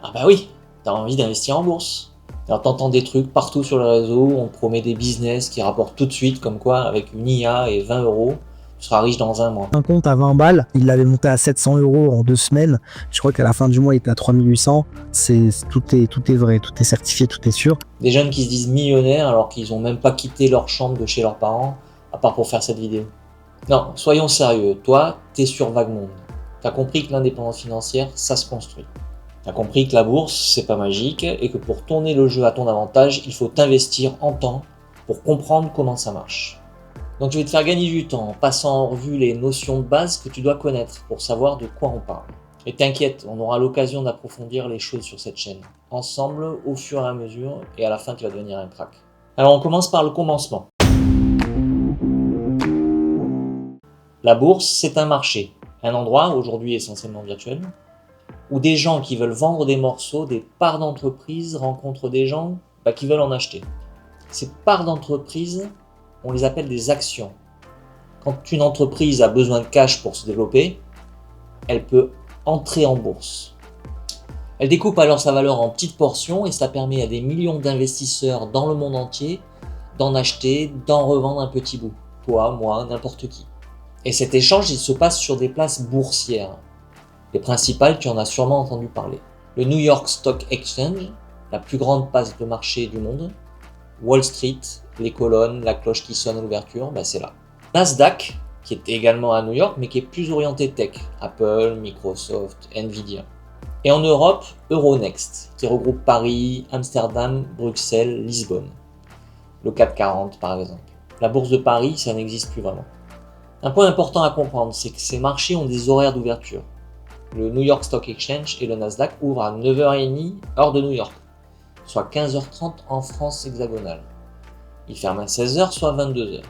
Ah bah oui, t'as envie d'investir en bourse. Alors t'entends des trucs partout sur le réseau, on te promet des business qui rapportent tout de suite, comme quoi avec une IA et 20 euros, tu seras riche dans un mois. Un compte à 20 balles, il l'avait monté à 700 euros en 2 semaines. Je crois qu'à la fin du mois, il était à 3800. Tout est vrai, tout est certifié, tout est sûr. Des jeunes qui se disent millionnaires alors qu'ils ont même pas quitté leur chambre de chez leurs parents, à part pour faire cette vidéo. Non, soyons sérieux, toi, t'es sur vague monde. T'as compris que l'indépendance financière, ça se construit. T'as compris que la bourse, c'est pas magique et que pour tourner le jeu à ton avantage, il faut t'investir en temps pour comprendre comment ça marche. Donc je vais te faire gagner du temps en passant en revue les notions de base que tu dois connaître pour savoir de quoi on parle. Et t'inquiète, on aura l'occasion d'approfondir les choses sur cette chaîne, ensemble, au fur et à mesure, et à la fin tu vas devenir un crack. Alors on commence par le commencement. La bourse, c'est un marché, un endroit, aujourd'hui essentiellement virtuel, où des gens qui veulent vendre des morceaux, des parts d'entreprise rencontrent des gens qui veulent en acheter. Ces parts d'entreprise, on les appelle des actions. Quand une entreprise a besoin de cash pour se développer, elle peut entrer en bourse. Elle découpe alors sa valeur en petites portions et ça permet à des millions d'investisseurs dans le monde entier d'en acheter, d'en revendre un petit bout. Toi, moi, n'importe qui. Et cet échange, il se passe sur des places boursières. Les principales, tu en as sûrement entendu parler. Le New York Stock Exchange, la plus grande place de marché du monde. Wall Street, les colonnes, la cloche qui sonne à l'ouverture, c'est là. Nasdaq, qui est également à New York, mais qui est plus orienté tech. Apple, Microsoft, Nvidia. Et en Europe, Euronext, qui regroupe Paris, Amsterdam, Bruxelles, Lisbonne. Le CAC 40 par exemple. La bourse de Paris, ça n'existe plus vraiment. Un point important à comprendre, c'est que ces marchés ont des horaires d'ouverture. Le New York Stock Exchange et le Nasdaq ouvrent à 9h30 heure de New York, soit 15h30 en France hexagonale. Ils ferment à 16h, soit 22h.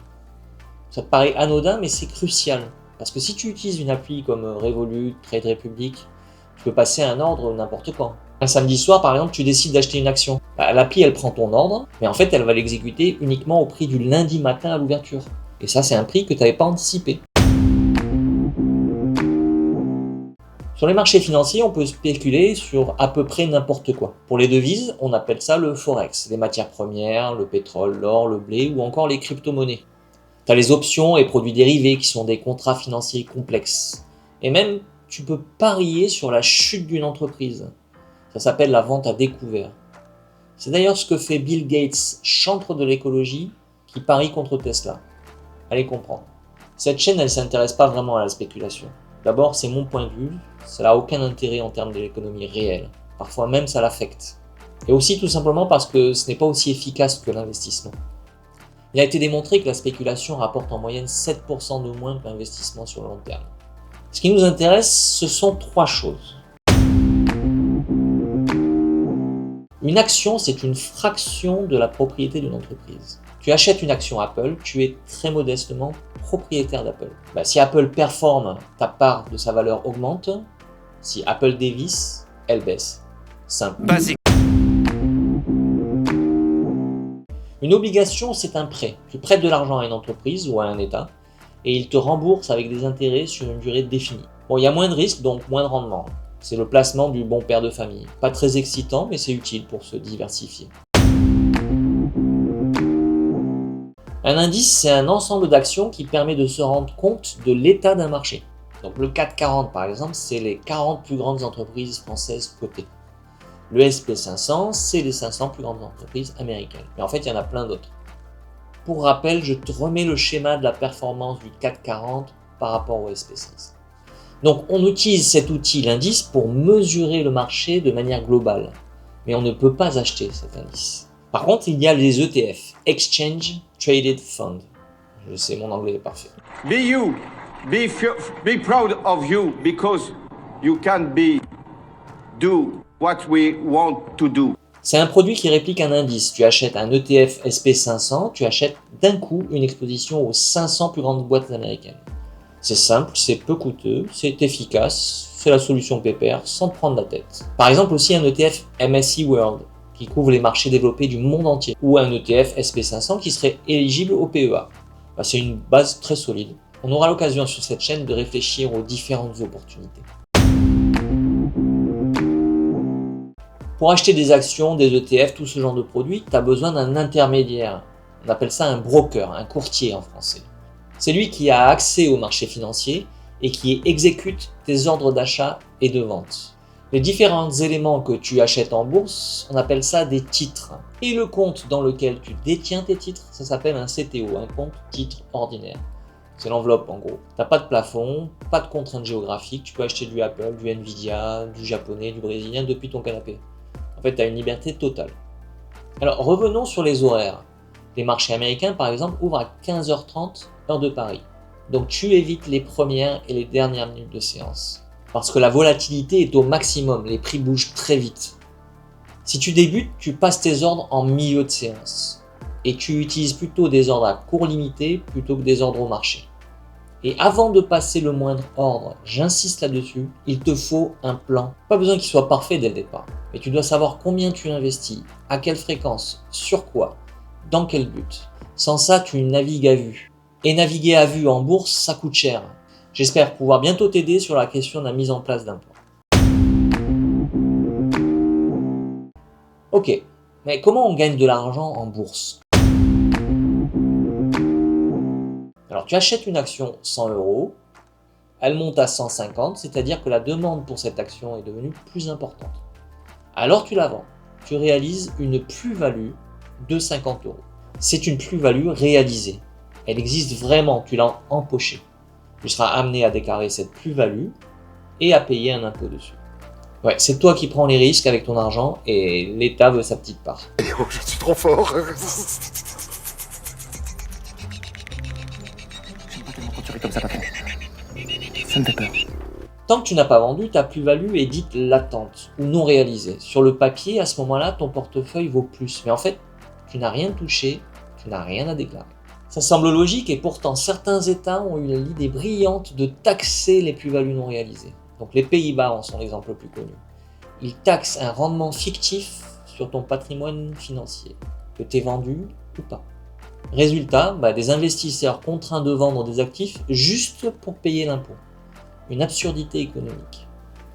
Ça te paraît anodin, mais c'est crucial. Parce que si tu utilises une appli comme Revolut, Trade Republic, tu peux passer un ordre n'importe quand. Un samedi soir, par exemple, tu décides d'acheter une action. L'appli, elle prend ton ordre, mais en fait, elle va l'exécuter uniquement au prix du lundi matin à l'ouverture. Et ça, c'est un prix que tu n'avais pas anticipé. Sur les marchés financiers, on peut spéculer sur à peu près n'importe quoi. Pour les devises, on appelle ça le forex, les matières premières, le pétrole, l'or, le blé ou encore les crypto-monnaies. Tu as les options et produits dérivés qui sont des contrats financiers complexes. Et même, tu peux parier sur la chute d'une entreprise. Ça s'appelle la vente à découvert. C'est d'ailleurs ce que fait Bill Gates, chantre de l'écologie, qui parie contre Tesla. Allez comprendre. Cette chaîne, elle ne s'intéresse pas vraiment à la spéculation. D'abord, c'est mon point de vue, ça n'a aucun intérêt en termes de l'économie réelle. Parfois même, ça l'affecte. Et aussi tout simplement parce que ce n'est pas aussi efficace que l'investissement. Il a été démontré que la spéculation rapporte en moyenne 7% de moins que l'investissement sur le long terme. Ce qui nous intéresse, ce sont 3 choses. Une action, c'est une fraction de la propriété d'une entreprise. Tu achètes une action Apple, tu es très modestement propriétaire d'Apple. Si Apple performe, ta part de sa valeur augmente. Si Apple dévisse, elle baisse. Simple. Basique. Une obligation, c'est un prêt. Tu prêtes de l'argent à une entreprise ou à un État et il te rembourse avec des intérêts sur une durée définie. Il y a moins de risques, donc moins de rendement. C'est le placement du bon père de famille. Pas très excitant, mais c'est utile pour se diversifier. Un indice, c'est un ensemble d'actions qui permet de se rendre compte de l'état d'un marché. Donc le CAC 40 par exemple, c'est les 40 plus grandes entreprises françaises cotées. Le SP500, c'est les 500 plus grandes entreprises américaines. Mais en fait, il y en a plein d'autres. Pour rappel, je te remets le schéma de la performance du CAC 40 par rapport au SP500. Donc on utilise cet outil, l'indice, pour mesurer le marché de manière globale. Mais on ne peut pas acheter cet indice. Par contre, il y a les ETF, Exchange Traded Fund. Je sais, mon anglais est parfait. Be you. Be proud of you because you can do what we want to do. C'est un produit qui réplique un indice. Tu achètes un ETF SP500, tu achètes d'un coup une exposition aux 500 plus grandes boîtes américaines. C'est simple, c'est peu coûteux, c'est efficace, c'est la solution pépère sans te prendre la tête. Par exemple aussi un ETF MSCI World qui couvre les marchés développés du monde entier ou un ETF SP500 qui serait éligible au PEA. C'est une base très solide. On aura l'occasion sur cette chaîne de réfléchir aux différentes opportunités. Pour acheter des actions, des ETF, tout ce genre de produits, tu as besoin d'un intermédiaire. On appelle ça un broker, un courtier en français. C'est lui qui a accès au marché financier et qui exécute tes ordres d'achat et de vente. Les différents éléments que tu achètes en bourse, on appelle ça des titres. Et le compte dans lequel tu détiens tes titres, ça s'appelle un CTO, un compte titre ordinaire. C'est l'enveloppe en gros. T'as pas de plafond, pas de contraintes géographiques, tu peux acheter du Apple, du Nvidia, du japonais, du brésilien depuis ton canapé. En fait, tu as une liberté totale. Alors revenons sur les horaires. Les marchés américains par exemple ouvrent à 15h30 heure de Paris. Donc tu évites les premières et les dernières minutes de séance. Parce que la volatilité est au maximum, les prix bougent très vite. Si tu débutes, tu passes tes ordres en milieu de séance. Et tu utilises plutôt des ordres à cours limité plutôt que des ordres au marché. Et avant de passer le moindre ordre, j'insiste là-dessus, il te faut un plan. Pas besoin qu'il soit parfait dès le départ. Mais tu dois savoir combien tu investis, à quelle fréquence, sur quoi, dans quel but. Sans ça, tu navigues à vue. Et naviguer à vue en bourse, ça coûte cher. J'espère pouvoir bientôt t'aider sur la question de la mise en place d'un plan. Ok, mais comment on gagne de l'argent en bourse? Alors tu achètes une action 100 €, elle monte à 150, c'est-à-dire que la demande pour cette action est devenue plus importante. Alors tu la vends, tu réalises une plus-value de 50 €. C'est une plus-value réalisée. Elle existe vraiment, tu l'as empochée. Tu seras amené à déclarer cette plus-value et à payer un impôt dessus. Ouais, c'est toi qui prends les risques avec ton argent et l'État veut sa petite part. Oh, je suis trop fort. J'aime pas tellement quand tu ris comme ça, patron. Ça me fait peur. Tant que tu n'as pas vendu, ta plus-value est dite latente ou non réalisée. Sur le papier, à ce moment-là, ton portefeuille vaut plus. Mais en fait, tu n'as rien touché, tu n'as rien à déclarer. Ça semble logique et pourtant certains États ont eu l'idée brillante de taxer les plus-values non réalisées. Donc les Pays-Bas en sont l'exemple le plus connu. Ils taxent un rendement fictif sur ton patrimoine financier, que tu aies vendu ou pas. Résultat, des investisseurs contraints de vendre des actifs juste pour payer l'impôt. Une absurdité économique.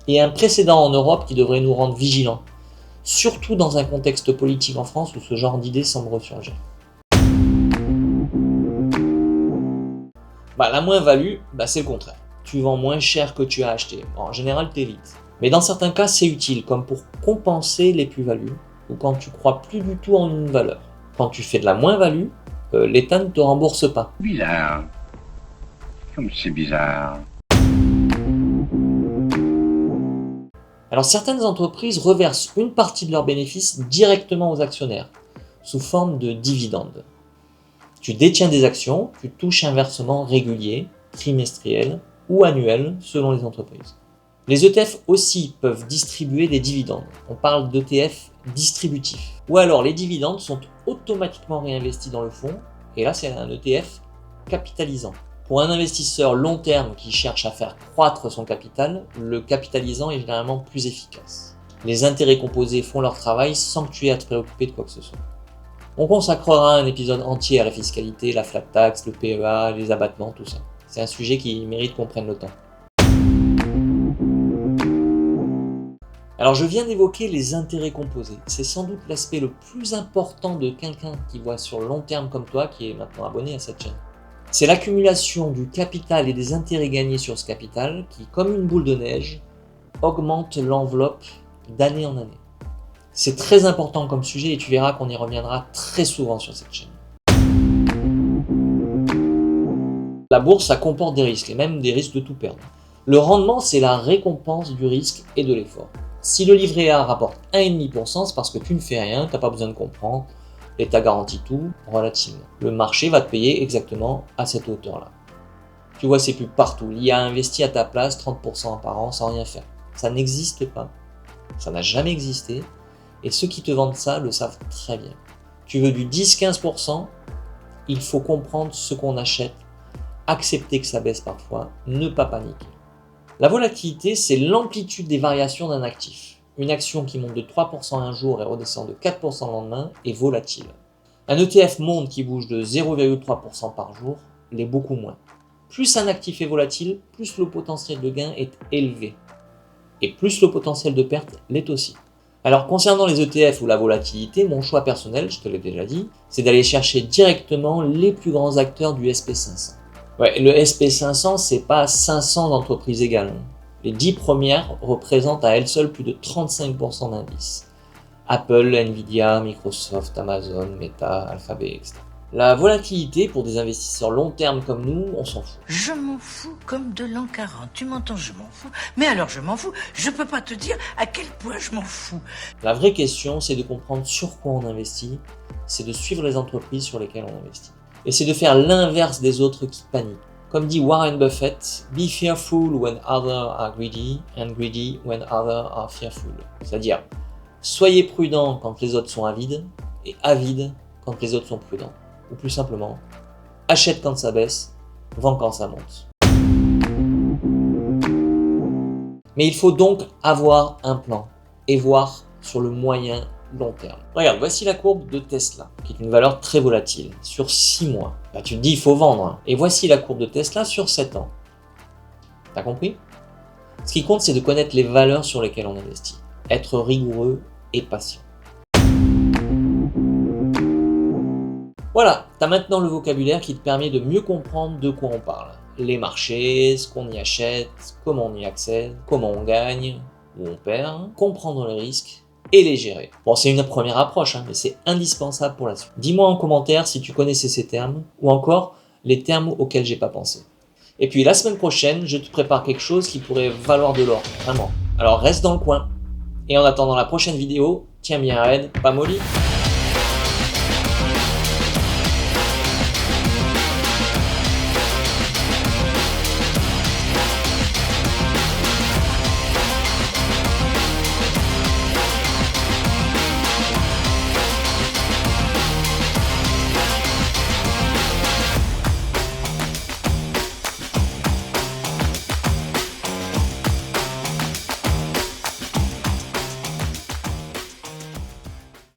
Et un précédent en Europe qui devrait nous rendre vigilants, surtout dans un contexte politique en France où ce genre d'idée semble ressurgir. La moins-value, c'est le contraire. Tu vends moins cher que tu as acheté. En général, t'évites. Mais dans certains cas, c'est utile, comme pour compenser les plus-values, ou quand tu crois plus du tout en une valeur. Quand tu fais de la moins-value, l'État ne te rembourse pas. Bizarre. Comme c'est bizarre. Alors certaines entreprises reversent une partie de leurs bénéfices directement aux actionnaires, sous forme de dividendes. Tu détiens des actions, tu touches un versement régulier, trimestriel ou annuel selon les entreprises. Les ETF aussi peuvent distribuer des dividendes. On parle d'ETF distributifs. Ou alors les dividendes sont automatiquement réinvestis dans le fonds, et là c'est un ETF capitalisant. Pour un investisseur long terme qui cherche à faire croître son capital, le capitalisant est généralement plus efficace. Les intérêts composés font leur travail sans que tu aies à te préoccuper de quoi que ce soit. On consacrera un épisode entier à la fiscalité, la flat tax, le PEA, les abattements, tout ça. C'est un sujet qui mérite qu'on prenne le temps. Alors je viens d'évoquer les intérêts composés. C'est sans doute l'aspect le plus important de quelqu'un qui voit sur le long terme comme toi, qui est maintenant abonné à cette chaîne. C'est l'accumulation du capital et des intérêts gagnés sur ce capital qui, comme une boule de neige, augmente l'enveloppe d'année en année. C'est très important comme sujet et tu verras qu'on y reviendra très souvent sur cette chaîne. La bourse, ça comporte des risques, et même des risques de tout perdre. Le rendement, c'est la récompense du risque et de l'effort. Si le livret A rapporte 1,5%, c'est parce que tu ne fais rien, tu n'as pas besoin de comprendre, l'État garantit tout relativement. Le marché va te payer exactement à cette hauteur-là. Tu vois ces pubs partout, l'IA investit à ta place 30% par an sans rien faire. Ça n'existe pas, ça n'a jamais existé, et ceux qui te vendent ça le savent très bien. Tu veux du 10-15%, il faut comprendre ce qu'on achète, accepter que ça baisse parfois, ne pas paniquer. La volatilité, c'est l'amplitude des variations d'un actif. Une action qui monte de 3% un jour et redescend de 4% le lendemain est volatile. Un ETF monde qui bouge de 0,3% par jour l'est beaucoup moins. Plus un actif est volatile, plus le potentiel de gain est élevé. Et plus le potentiel de perte l'est aussi. Alors concernant les ETF ou la volatilité, mon choix personnel, je te l'ai déjà dit, c'est d'aller chercher directement les plus grands acteurs du SP500. Ouais, le SP500, c'est pas 500 entreprises égales. Les 10 premières représentent à elles seules plus de 35% d'indices. Apple, Nvidia, Microsoft, Amazon, Meta, Alphabet, etc. La volatilité, pour des investisseurs long terme comme nous, on s'en fout. Je m'en fous comme de l'an 40. Tu m'entends, je m'en fous. Mais alors je m'en fous. Je peux pas te dire à quel point je m'en fous. La vraie question, c'est de comprendre sur quoi on investit, c'est de suivre les entreprises sur lesquelles on investit. Et c'est de faire l'inverse des autres qui paniquent. Comme dit Warren Buffett, be fearful when others are greedy and greedy when others are fearful. C'est-à-dire, soyez prudents quand les autres sont avides et avides quand les autres sont prudents. Ou plus simplement, achète quand ça baisse, vends quand ça monte. Mais il faut donc avoir un plan et voir sur le moyen long terme. Regarde, voici la courbe de Tesla, qui est une valeur très volatile, sur 6 mois. Là, tu te dis, il faut vendre. Hein. Et voici la courbe de Tesla sur 7 ans. T'as compris? Ce qui compte, c'est de connaître les valeurs sur lesquelles on investit. Être rigoureux et patient. Voilà, tu as maintenant le vocabulaire qui te permet de mieux comprendre de quoi on parle. Les marchés, ce qu'on y achète, comment on y accède, comment on gagne, où on perd, comprendre les risques et les gérer. Bon, c'est une première approche, hein, mais c'est indispensable pour la suite. Dis-moi en commentaire si tu connaissais ces termes, ou encore les termes auxquels j'ai pas pensé. Et puis la semaine prochaine, je te prépare quelque chose qui pourrait valoir de l'or, vraiment. Alors reste dans le coin. Et en attendant la prochaine vidéo, tiens bien raide, pas molly.